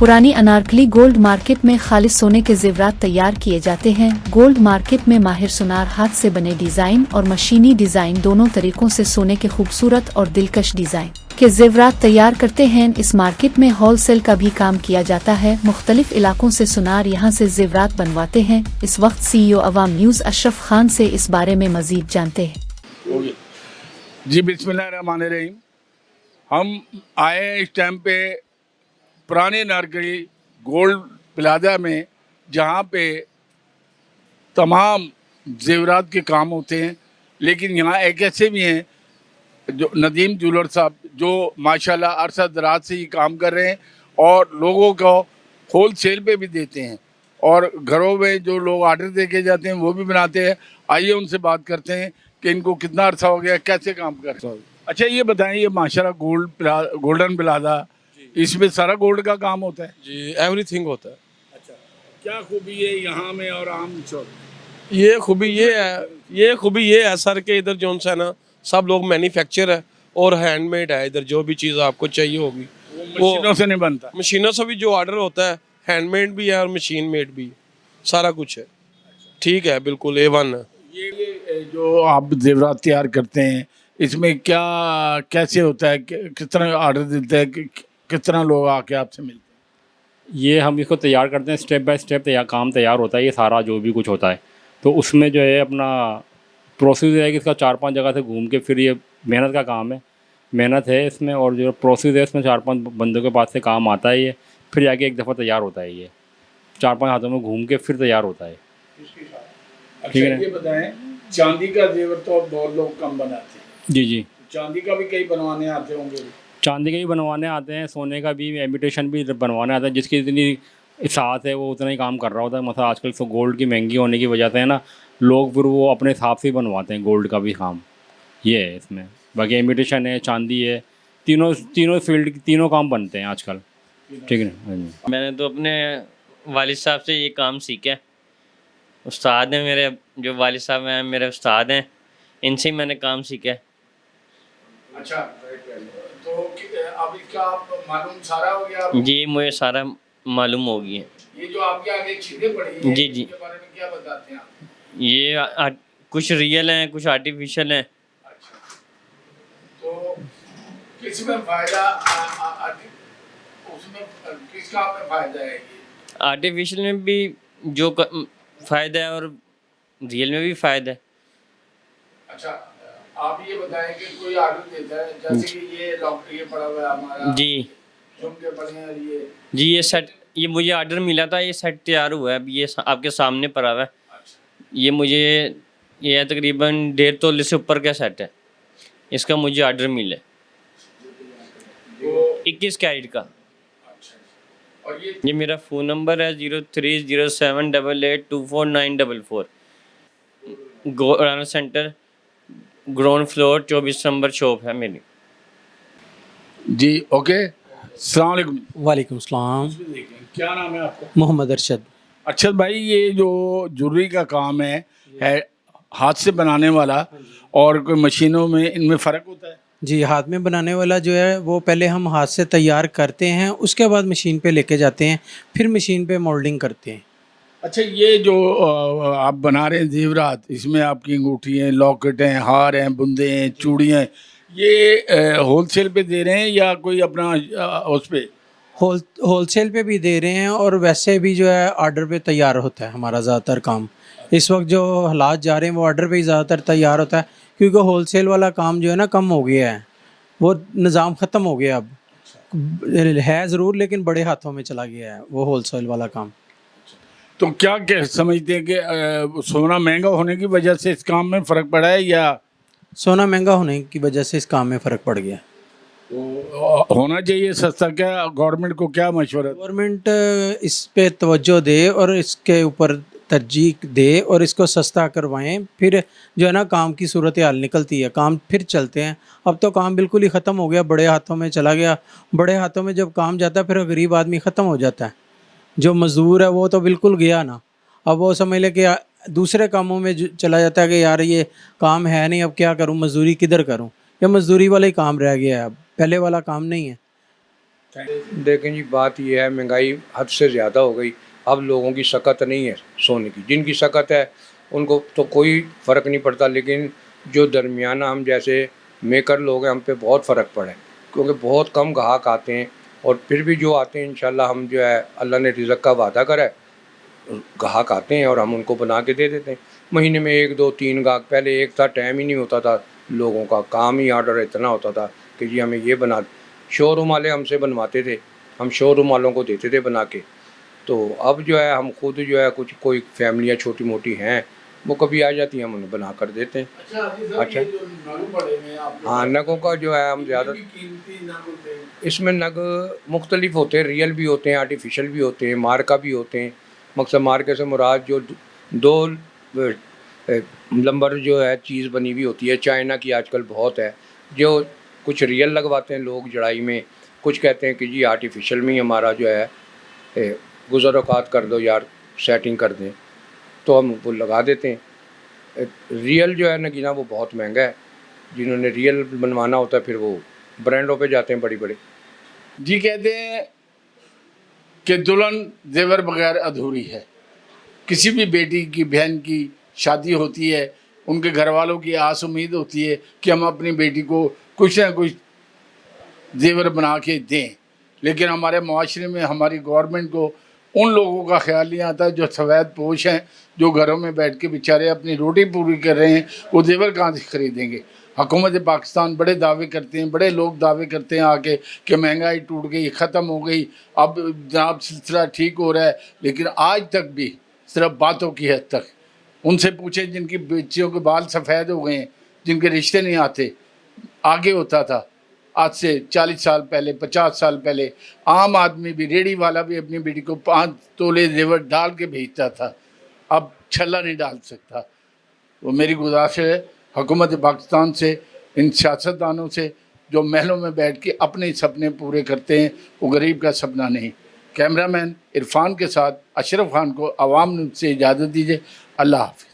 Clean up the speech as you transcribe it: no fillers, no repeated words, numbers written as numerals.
पुरानी Anarkali gold market में खालिस सोने के जेवरात तैयार किए जाते हैं। गोल्ड मार्केट में माहिर सुनार हाथ से बने डिजाइन और मशीनी डिजाइन दोनों तरीकों से सोने के खूबसूरत और दिलकश डिजाइन के जेवरात तैयार करते हैं। इस मार्केट में होलसेल का भी काम किया जाता है। मुख्तलिफ इलाकों से सुनार यहाँ से जेवरात बनवाते हैं। इस वक्त CEO अवाम न्यूज़ अशरफ खान से इस बारे में मजीद जानते हैं। जी बिस्मिल्लाहिर्रहमानिर्रहीम। हम आए हैं इस टाइम पे पुराने नारकली गोल्ड प्लाजा में, जहाँ पे तमाम जेवरात के काम होते हैं। लेकिन यहाँ एक ऐसे भी हैं जो नदीम ज्वेलर साहब, जो माशाल्लाह अरसा दराज से ही काम कर रहे हैं और लोगों को होल सेल पे भी देते हैं और घरों में जो लोग आर्डर दे के जाते हैं वो भी बनाते हैं। आइए उनसे बात करते हैं कि इनको कितना अरसा हो गया, कैसे काम करते हैं। अच्छा ये बताएं, ये माशाल्लाह गोल्डन प्लाजा, इसमें सारा गोल्ड का काम होता है? जी, एवरीथिंग होता है। अच्छा, क्या खूबी है यहाँ में और आम चौक? ये खूबी ये है सर के इधर जो है ना, सब लोग मैन्युफैक्चर है और हैंडमेड है। इधर जो भी चीज़ आपको चाहिए होगी वो मशीनों से नहीं बनता? मशीनों से भी जो ऑर्डर होता है, हैंडमेड भी है और मशीन मेड भी, सारा कुछ है। ठीक है, बिल्कुल A1 है। ये जो आप जेवरात तैयार करते हैं, इसमें क्या कैसे होता है, किस तरह ऑर्डर देते हैं, किस तरह लोग आके आपसे मिलते हैं? ये हम इसको तैयार करते हैं, स्टेप बाय स्टेप काम तैयार होता है। ये सारा जो भी कुछ होता है तो उसमें जो है अपना प्रोसेस है कि इसका 4-5 जगह से घूम के फिर ये मेहनत का काम है, मेहनत है इसमें। और जो प्रोसेस है इसमें 4-5 बंदों के पास से काम आता है ये, फिर जाके एक दफ़ा तैयार होता है। ये 4-5 हाथों में घूम के फिर तैयार होता है। अच्छा ये बताएं, चांदी का जेवर तो बहुत लोग कम बनाते हैं। जी, चांदी का भी कई बनवाने आते होंगे? चांदी के भी बनवाने आते हैं, सोने का भी इमिटेशन भी बनवाने आता है। जिसकी इतनी साथ है वो उतना ही काम कर रहा होता है। मतलब आजकल तो गोल्ड की महंगी होने की वजह से है ना, लोग फिर वो अपने हिसाब से ही बनवाते हैं गोल्ड का भी काम। ये है इसमें। बाकी इमिटेशन है, चांदी है, तीनों फील्ड तीनों काम बनते हैं आजकल। ठीक है। मैंने तो अपने वालिद साहब से ये काम सीखा है। उस्ताद हैं मेरे, जो वालिद साहब हैं मेरे उस्ताद हैं, इनसे ही मैंने काम सीखा है। अच्छा, तो अब इसका आप मालूम सारा हो गया? जी, मुझे सारा मालूम हो गया है। ये जो आपके आगे चीज़ें पड़ी हैं, जी इसके बारे में क्या बताते हैं आप? ये कुछ रियल हैं, कुछ आर्टिफिशियल हैं। अच्छा, तो किसमें फ़ायदा, उसमें किस काम में फ़ायदा है? ये आर्टिफिशियल में भी जो फ़ायदा है और रियल में भी फ़ायदा है। अच्छा, आप ये बताएं कि कोई आर्डर देता है, जैसे कि ये ये पड़ा हुआ है हमारा, जी झुमके पड़े हैं, जी, ये सेट, ये मुझे आर्डर मिला था, ये सेट तैयार हुआ है अभी, ये आपके सामने पड़ा हुआ है। ये मुझे ये तकरीबन 1.5 तोले से ऊपर का सेट है। इसका मुझे आर्डर मिला है 21 कैरेट का। और ये मेरा फ़ोन नंबर है 030788249444। गोराना centre, ground floor, 24 number shop है मेरी। जी ओके, अस्सलाम वालेकुम। वालेकुम सलाम। क्या नाम है आपका? मोहम्मद अरशद। अरशद भाई, ये जो ज्वेलरी का काम है हाथ से बनाने वाला और कोई मशीनों में, इनमें फ़र्क होता है? जी, हाथ में बनाने वाला जो है वो पहले हम हाथ से तैयार करते हैं, उसके बाद मशीन पे लेके जाते हैं, फिर मशीन पे मोल्डिंग करते हैं। अच्छा, ये जो आप बना रहे हैं जेवरात, इसमें आपकी अंगूठी हैं, लॉकेट हैं, हार हैं, बुंदे हैं, चूड़ियाँ हैं, ये होलसेल पे दे रहे हैं या कोई अपना उस पे? होलसेल पे भी दे रहे हैं और वैसे भी जो है ऑर्डर पे तैयार होता है हमारा ज़्यादातर काम। इस वक्त जो हालात जा रहे हैं वो ऑर्डर पे ही ज़्यादातर तैयार होता है, क्योंकि होलसेल वाला काम जो है ना कम हो गया है, वो निज़ाम ख़त्म हो गया। अब है ज़रूर लेकिन बड़े हाथों में चला गया है वो होलसेल वाला काम। तो क्या समझते हैं कि सोना महंगा होने की वजह से इस काम में फ़र्क पड़ा है, या सोना महंगा होने की वजह से इस काम में फ़र्क पड़ गया? तो होना चाहिए सस्ता? क्या गवर्नमेंट को क्या मशवरा? गवर्नमेंट इस पे तवज्जो दे और इसके ऊपर तरजीह दे और इसको सस्ता करवाएं, फिर जो है ना काम की सूरत हाल निकलती है, काम फिर चलते हैं। अब तो काम बिल्कुल ही ख़त्म हो गया, बड़े हाथों में चला गया। बड़े हाथों में जब काम जाता है फिर गरीब आदमी ख़त्म हो जाता है। जो मज़दूर है वो तो बिल्कुल गया ना, अब वो समझ ले कि दूसरे कामों में चला जाता है कि यार ये काम है नहीं, अब क्या करूं, मजदूरी किधर करूं, या मजदूरी वाला ही काम रह गया है, अब पहले वाला काम नहीं है। देखें जी, बात ये है, महंगाई हद से ज़्यादा हो गई। अब लोगों की शकत नहीं है सोने की। जिनकी शकत है उनको तो कोई फ़र्क नहीं पड़ता, लेकिन जो दरमियाना हम जैसे मेकर लोग हैं, हम पे बहुत फ़र्क पड़ा है, क्योंकि बहुत कम ग्राहक आते हैं। और फिर भी जो आते हैं, इंशाल्लाह हम जो है, अल्लाह ने रिज़्क़ का वादा करा है, ग्राहक आते हैं और हम उनको बना के दे देते हैं। महीने में 1 2 3 ग्राहक। पहले एक था, टाइम ही नहीं होता था लोगों का, काम ही ऑर्डर इतना होता था कि जी हमें ये बना। शोरूम वाले हमसे बनवाते थे, हम शोरूम वालों को देते थे बना के। तो अब जो है, हम खुद जो है, कुछ कोई फैमिलियाँ छोटी मोटी हैं, वो कभी आ जाती हैं, हम उन्हें बना कर देते हैं। अच्छा, हाँ, नगों का जो है, हम ज़्यादा इसमें नग मुख्तलिफ होते हैं, रियल भी होते हैं, आर्टिफिशियल भी होते हैं, मार्का भी होते हैं। मकसद मार्के से मुराद जो दो नंबर जो है चीज़ बनी हुई होती है, चाइना की आजकल बहुत है। जो कुछ रियल लगवाते हैं लोग जड़ाई में, कुछ कहते हैं कि जी आर्टिफिशियल में ही हमारा जो है गुज़र औक़ात कर दो यार, सेटिंग कर दें, तो हम वो लगा देते हैं। रियल जो है नगीना, वो बहुत महंगा है। जिन्होंने रियल बनवाना होता है, फिर वो ब्रांडों पे जाते हैं बड़ी-बड़ी। जी कहते हैं कि दुल्हन जेवर बगैर अधूरी है। किसी भी बेटी की, बहन की शादी होती है, उनके घर वालों की आस उम्मीद होती है कि हम अपनी बेटी को कुछ ना कुछ जेवर बना के दें। लेकिन हमारे माशरे में, हमारी गवर्नमेंट को उन लोगों का ख्याल नहीं आता जो सफ़ेद पोश हैं, जो घरों में बैठ के बेचारे अपनी रोटी पूरी कर रहे हैं, वो जेवर कहाँ से ख़रीदेंगे। हुकूमत पाकिस्तान बड़े दावे करते हैं, बड़े लोग दावे करते हैं आके कि महंगाई टूट गई, ख़त्म हो गई, अब जनाब सिलसिला ठीक हो रहा है। लेकिन आज तक भी सिर्फ बातों की हद तक। उनसे पूछें जिनकी बच्चियों के बाल सफ़ेद हो गए हैं, जिनके रिश्ते नहीं आते। आगे होता था, आज से 40 साल पहले, 50 साल पहले आम आदमी भी, रेडी वाला भी अपनी बेटी को 5 तोले जेवर डाल के भेजता था। अब छल्ला नहीं डाल सकता। तो मेरी गुजारिश है हुकूमत पाकिस्तान से, इन सियासतदानों से, जो महलों में बैठ के अपने सपने पूरे करते हैं, वो गरीब का सपना नहीं। कैमरामैन इरफान के साथ अशरफ खान को आवाम से इजाज़त दीजिए। अल्लाह हाफ़िज़।